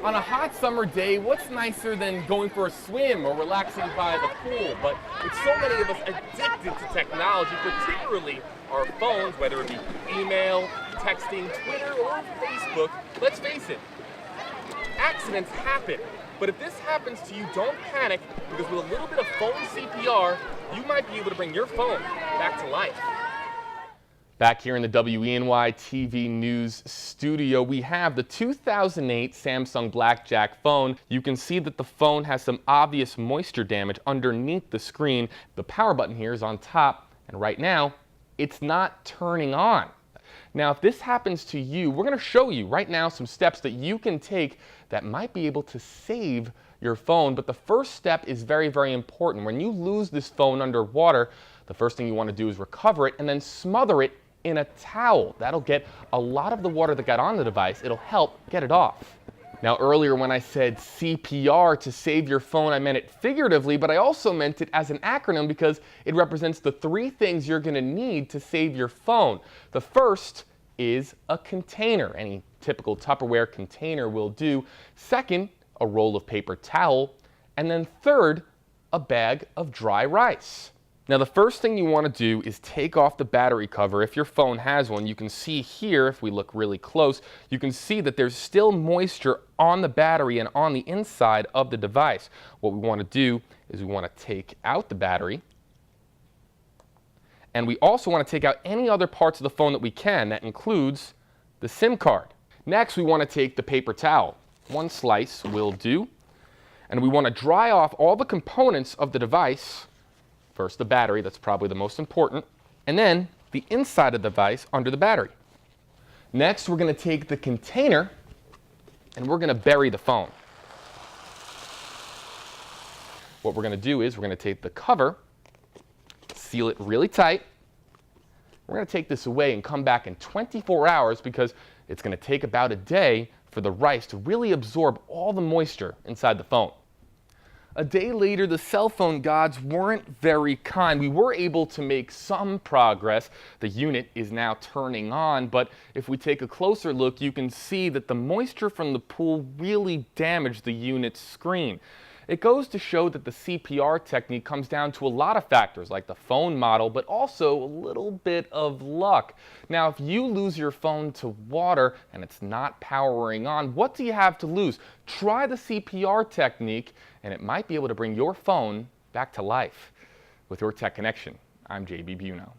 On a hot summer day, what's nicer than going for a swim or relaxing by the pool? But with so many of us addicted to technology, particularly our phones, whether it be email, texting, Twitter, or Facebook, let's face it, accidents happen. But if this happens to you, don't panic, because with a little bit of phone CPR, you might be able to bring your phone back to life. Back here in the WENY-TV News studio, we have the 2008 Samsung Blackjack phone. You can see that the phone has some obvious moisture damage underneath the screen. The power button here is on top, and right now, it's not turning on. Now, if this happens to you, we're going to show you right now some steps that you can take that might be able to save your phone. But the first step is very, very important. When you lose this phone underwater, the first thing you want to do is recover it and then smother it in a towel. That'll get a lot of the water that got on the device. It'll help get it off. Now, earlier when I said CPR to save your phone, I meant it figuratively, but I also meant it as an acronym because it represents the three things you're going to need to save your phone. The first is a container. Any typical Tupperware container will do. Second, a roll of paper towel. And then third, a bag of dry rice. Now, the first thing you want to do is take off the battery cover. If your phone has one, you can see here, if we look really close, you can see that there's still moisture on the battery and on the inside of the device. What we want to do is we want to take out the battery, and we also want to take out any other parts of the phone that we can. That includes the SIM card. Next, we want to take the paper towel. One slice will do, and we want to dry off all the components of the device. First, the battery, that's probably the most important, and then the inside of the device under the battery. Next, we're going to take the container and we're going to bury the phone. What we're going to do is we're going to take the cover, seal it really tight. We're going to take this away and come back in 24 hours because it's going to take about a day for the rice to really absorb all the moisture inside the phone. A day later, the cell phone gods weren't very kind. We were able to make some progress. The unit is now turning on, but if we take a closer look, you can see that the moisture from the pool really damaged the unit's screen. It goes to show that the CPR technique comes down to a lot of factors, like the phone model, but also a little bit of luck. Now, if you lose your phone to water and it's not powering on, what do you have to lose? Try the CPR technique, and it might be able to bring your phone back to life. With your Tech Connection, I'm JB Biunno.